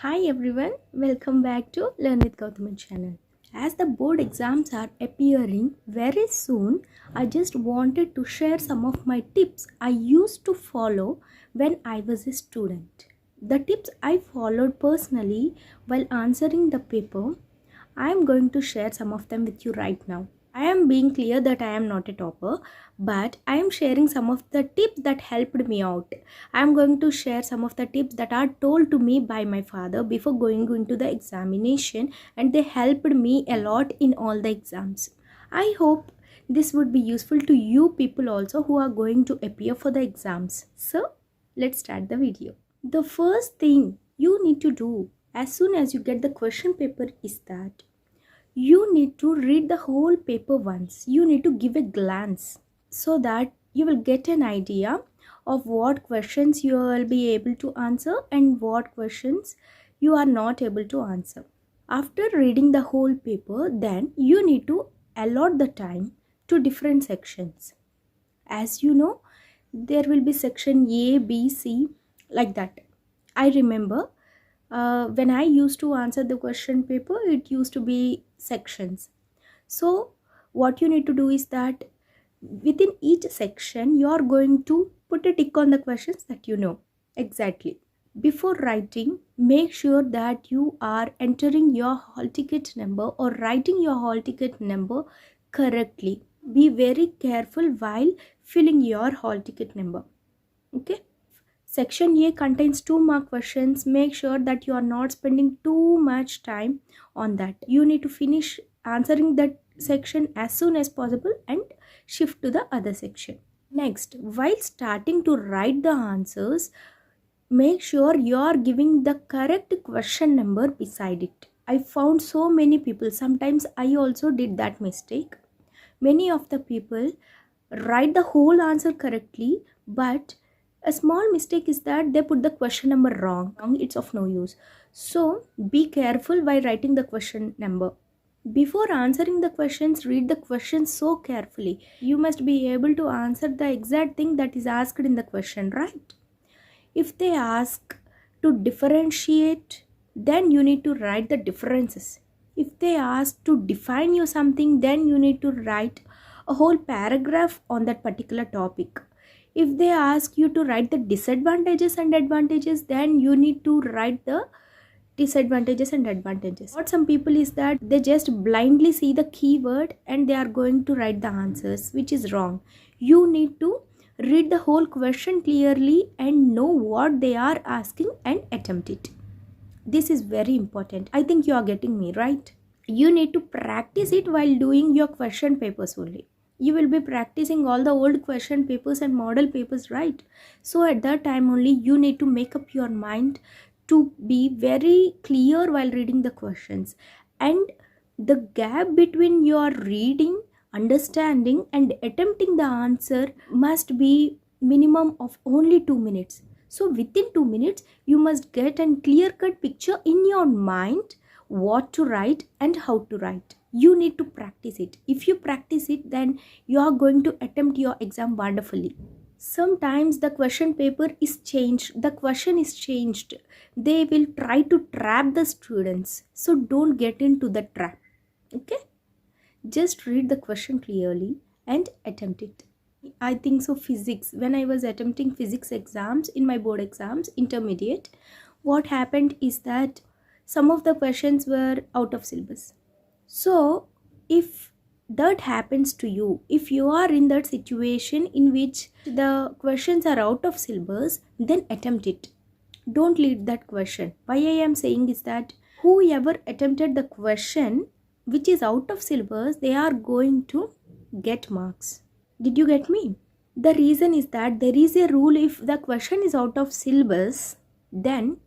Hi everyone, welcome back to Learn with Gautam channel. As the board exams are appearing very soon, I just wanted to share some of my tips I used to follow when I was a student. The tips I followed personally while answering the paper, I am going to share some of them with you right now. I am being clear that I am not a topper, but I am sharing some of the tips that helped me out. I am going to share some of the tips that are told to me by my father before going into the examination, and they helped me a lot in all the exams. I hope this would be useful to you people also who are going to appear for the exams. So, let's start the video. The first thing you need to do as soon as you get the question paper is that you need to read the whole paper once. You need to give a glance so that you will get an idea of what questions you will be able to answer and what questions you are not able to answer. After reading the whole paper, then you need to allot the time to different sections. As you know, there will be section A, B, C, like that. I remember when I used to answer the question paper, it used to be sections. So what you need to do is that within each section, you are going to put a tick on the questions that you know exactly. Before writing, make sure that you are entering your hall ticket number or writing your hall ticket number correctly. Be very careful while filling your hall ticket number. Okay. Section A contains 2-mark questions. Make sure that you are not spending too much time on that. You need to finish answering that section as soon as possible and shift to the other section. Next, while starting to write the answers, make sure you are giving the correct question number beside it. I found so many people, sometimes I also did that mistake. Many of the people write the whole answer correctly, but a small mistake is that they put the question number wrong. It's of no use. So be careful while writing the question number. Before answering the questions, read the questions so carefully. You must be able to answer the exact thing that is asked in the question, right? If they ask to differentiate, then you need to write the differences. If they ask to define you something, then you need to write a whole paragraph on that particular topic. If they ask you to write the disadvantages and advantages, then you need to write the disadvantages and advantages. What some people is that they just blindly see the keyword and they are going to write the answers, which is wrong. You need to read the whole question clearly and know what they are asking and attempt it. This is very important. I think you are getting me right. You need to practice it while doing your question papers only. You will be practicing all the old question papers and model papers, right? So at that time only you need to make up your mind to be very clear while reading the questions, and the gap between your reading, understanding and attempting the answer must be minimum of only 2 minutes. So within 2 minutes you must get a clear cut picture in your mind what to write and how to write. You need to practice it. If you practice it, then you are going to attempt your exam wonderfully. Sometimes the question paper is changed, the question is changed. They will try to trap the students. So don't get into the trap. Okay? Just read the question clearly and attempt it. I think so physics, when I was attempting physics exams in my board exams, intermediate, what happened is that some of the questions were out of syllabus. So if that happens to you, if you are in that situation in which the questions are out of syllabus, then attempt it. Don't leave that question. Why I am saying is that whoever attempted the question which is out of syllabus, they are going to get marks. Did you get me? The reason is that there is a rule: if the question is out of syllabus, then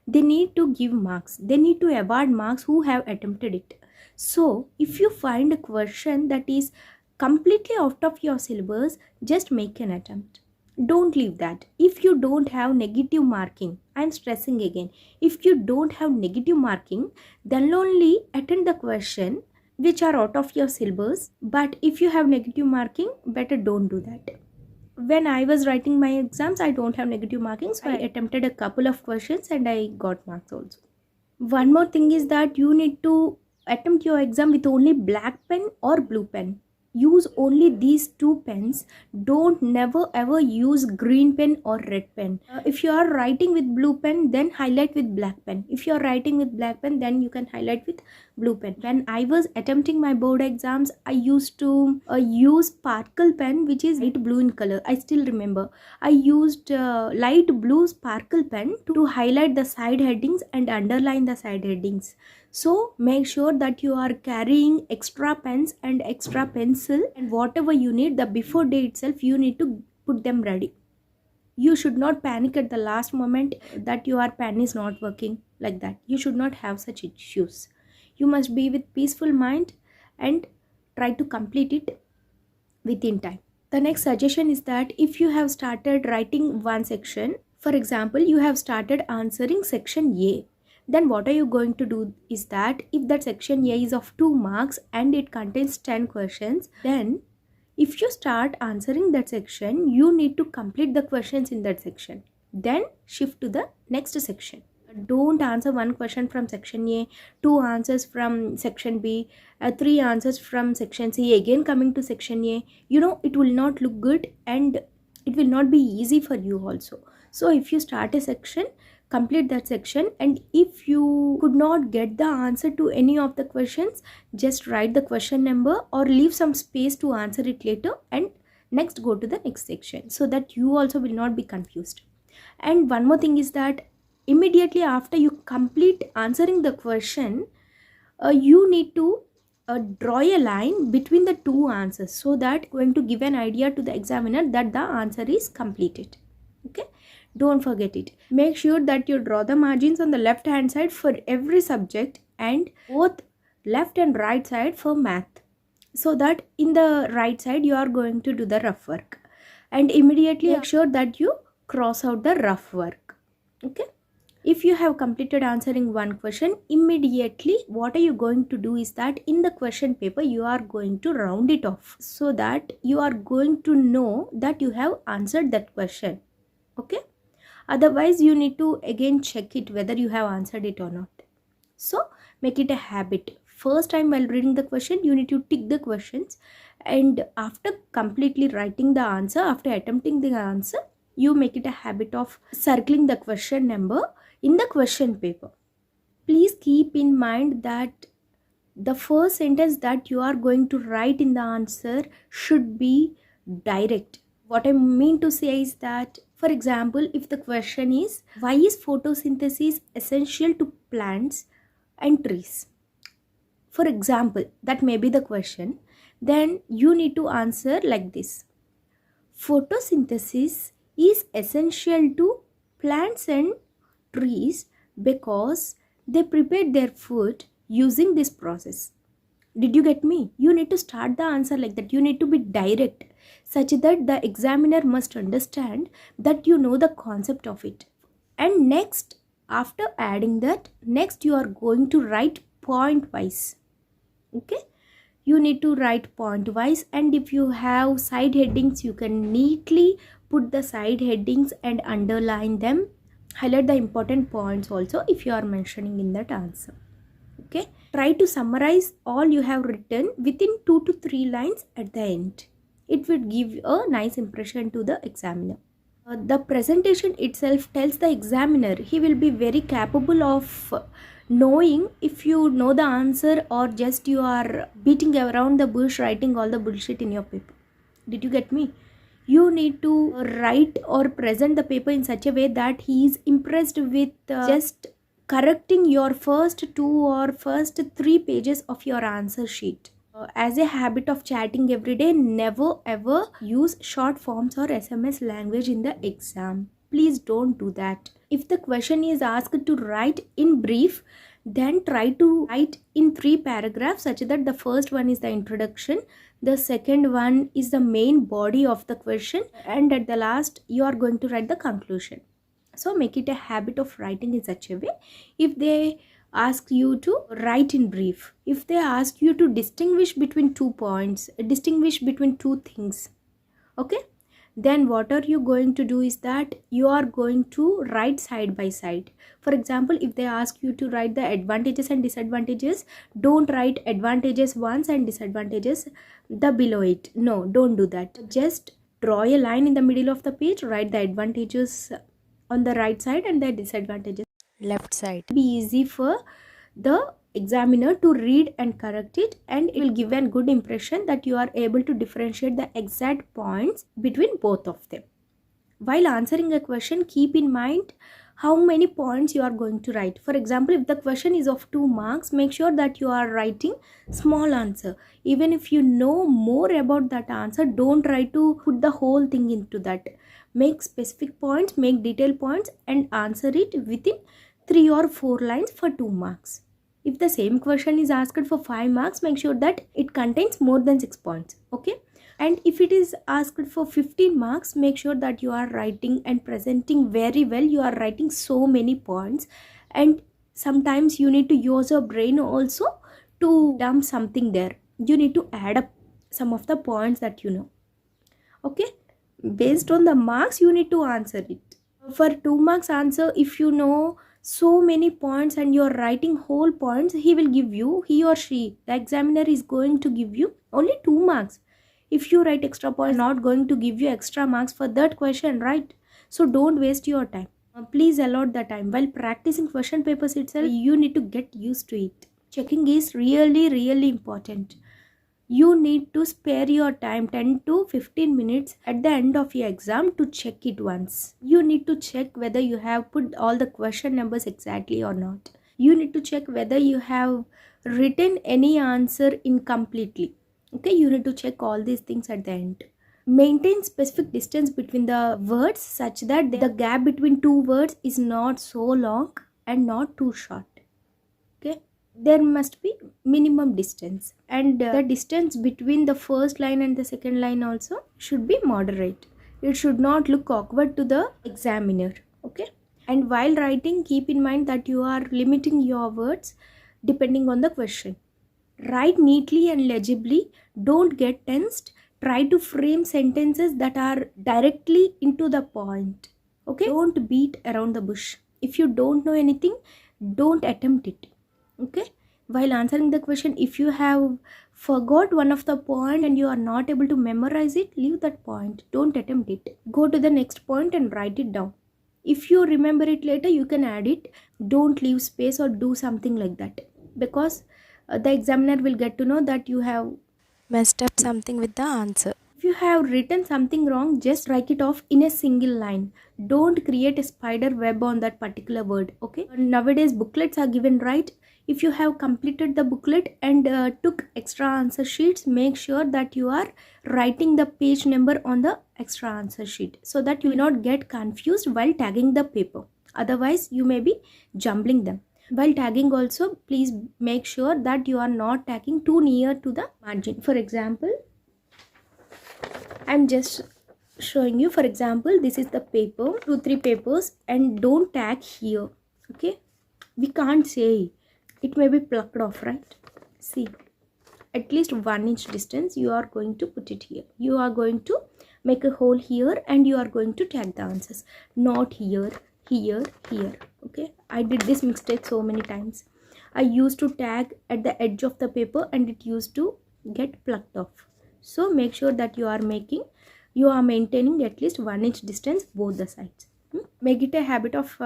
they need to give marks. They need to award marks who have attempted it. So if you find a question that is completely out of your syllabus, just make an attempt. Don't leave that. If you don't have negative marking, I'm stressing again, if you don't have negative marking, then only attend the question which are out of your syllabus. But if you have negative marking, better don't do that. When I was writing my exams, I don't have negative marking, so I attempted a couple of questions and I got marks also. One more thing is that you need to attempt your exam with only black pen or blue pen. Use only these two pens. Don't never ever use green pen or red pen. If you are writing with blue pen, then highlight with black pen. If you are writing with black pen, then you can highlight with blue pen. When I was attempting my board exams, I used to use sparkle pen, which is light blue in color. I still remember. I used light blue sparkle pen to highlight the side headings and underline the side headings. So make sure that you are carrying extra pens and extra pencil, and whatever you need, the before day itself you need to put them ready. You should not panic at the last moment that your pen is not working, like that. You should not have such issues. You must be with peaceful mind and try to complete it within time. The next suggestion is that if you have started writing one section, for example, you have started answering section A, then what are you going to do is that if that section A is of 2 marks and it contains 10 questions, then if you start answering that section, you need to complete the questions in that section. Then shift to the next section. Don't answer one question from section A, 2 answers from section B, 3 answers from section C, again coming to section A. It will not look good and it will not be easy for you also. So if you start a section, complete that section, and if you could not get the answer to any of the questions, just write the question number or leave some space to answer it later, and next go to the next section, so that you also will not be confused. And one more thing is that immediately after you complete answering the question, you need to draw a line between the two answers, so that going to give an idea to the examiner that the answer is completed. Okay, don't forget it. Make sure that you draw the margins on the left hand side for every subject and both left and right side for math, so that in the right side you are going to do the rough work, and immediately make sure that you cross out the rough work. Okay, if you have completed answering one question, immediately what are you going to do is that in the question paper you are going to round it off, so that you are going to know that you have answered that question. Okay, otherwise you need to again check it whether you have answered it or not. So make it a habit. First time while reading the question, you need to tick the questions, and after completely writing the answer, after attempting the answer, you make it a habit of circling the question number in the question paper. Please keep in mind that the first sentence that you are going to write in the answer should be direct. What I mean to say is that, for example, if the question is, why is photosynthesis essential to plants and trees? For example, that may be the question. Then you need to answer like this. Photosynthesis is essential to plants and trees because they prepare their food using this process. Did you get me? You need to start the answer like that. You need to be direct, such that the examiner must understand that you know the concept of it. And next, after adding that, next you are going to write point wise. Okay, you need to write point wise, and if you have side headings, you can neatly put the side headings and underline them. Highlight the important points also if you are mentioning in that answer. Okay, try to summarize all you have written within 2 to 3 lines at the end. It would give a nice impression to the examiner. The presentation itself tells the examiner he will be very capable of knowing if you know the answer or just you are beating around the bush writing all the bullshit in your paper. Did you get me? You need to write or present the paper in such a way that he is impressed with just correcting your first 2 or first 3 pages of your answer sheet. As a habit of chatting every day, never ever use short forms or SMS language in the exam. Please don't do that. If the question is asked to write in brief, then try to write in 3 paragraphs, such that the first one is the introduction, the second one is the main body of the question, and at the last you are going to write the conclusion. So make it a habit of writing in such a way. If they ask you to write in brief, if they ask you to distinguish between 2 points, distinguish between 2 things, okay, then what are you going to do is that you are going to write side by side. For example, if they ask you to write the advantages and disadvantages, don't write advantages once and disadvantages the below it. No, don't do that. Just draw a line in the middle of the page, write the advantages on the right side and the disadvantages left side. Be easy for the examiner to read and correct it, and it will give a good impression that you are able to differentiate the exact points between both of them. While answering a question, keep in mind how many points you are going to write. For example, if the question is of 2 marks, make sure that you are writing small answer. Even if you know more about that answer, don't try to put the whole thing into that. Make specific points, make detailed points and answer it within 3 or 4 lines for 2 marks. If the same question is asked for 5 marks, make sure that it contains more than 6 points. Okay. And if it is asked for 15 marks, make sure that you are writing and presenting very well. You are writing so many points, and sometimes you need to use your brain also to dump something there. You need to add up some of the points that you know. Okay. Based on the marks, you need to answer it. For 2 marks answer, if you know so many points and you are writing whole points, he or she, the examiner is going to give you only 2 marks. If you write extra points, not going to give you extra marks for that question, right? So don't waste your time. Please allot the time. While practicing question papers itself, you need to get used to it. Checking is really important. You need to spare your time 10 to 15 minutes at the end of your exam to check it once. You need to check whether you have put all the question numbers exactly or not. You need to check whether you have written any answer incompletely. Okay, you need to check all these things at the end. Maintain specific distance between the words such that the gap between 2 words is not so long and not too short. Okay, there must be minimum distance, and the distance between the first line and the second line also should be moderate. It should not look awkward to the examiner. Okay, and while writing, keep in mind that you are limiting your words depending on the question. Write neatly and legibly. Don't get tensed. Try to frame sentences that are directly into the point. Okay, don't beat around the bush. If you don't know anything, don't attempt it. Okay, while answering the question, if you have forgot one of the point and you are not able to memorize it, leave that point. Don't attempt it. Go to the next point and write it down. If you remember it later, you can add it. Don't leave space or do something like that, because the examiner will get to know that you have messed up something with the answer. If you have written something wrong, just write it off in a single line. Don't create a spider web on that particular word. Okay, nowadays booklets are given, right? If you have completed the booklet and took extra answer sheets, make sure that you are writing the page number on the extra answer sheet so that you will not get confused while tagging the paper. Otherwise, you may be jumbling them. While tagging also, please make sure that you are not tagging too near to the margin. For example, I'm just showing you, for example, this is the paper, 2-3 papers, and don't tag here. Okay, we can't say it may be plucked off, right? See, at least 1 inch distance you are going to put it here. You are going to make a hole here and you are going to tag the answers, not here. Okay, I did this mistake so many times. I used to tag at the edge of the paper and it used to get plucked off. So make sure that you are maintaining at least 1 inch distance both the sides. Make it a habit of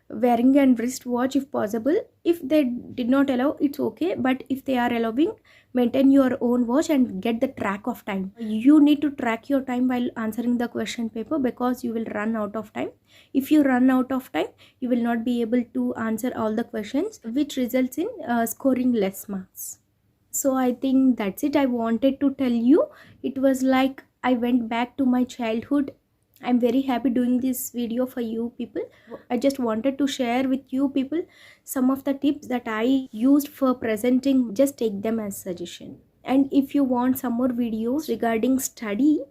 wearing a wristwatch if possible. If they did not allow, it's okay, but if they are allowing, maintain your own watch and get the track of time. You need to track your time while answering the question paper, because you will run out of time. If you run out of time, you will not be able to answer all the questions, which results in scoring less marks. So I think that's it. I wanted to tell you. It was like I went back to my childhood. I'm very happy doing this video for you people. I just wanted to share with you people some of the tips that I used for presenting. Just take them as suggestion. And if you want some more videos regarding study,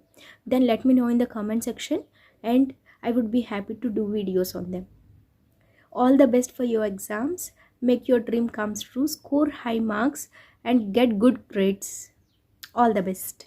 then let me know in the comment section and I would be happy to do videos on them. All the best for your exams. Make your dream comes true. Score high marks and get good grades. All the best.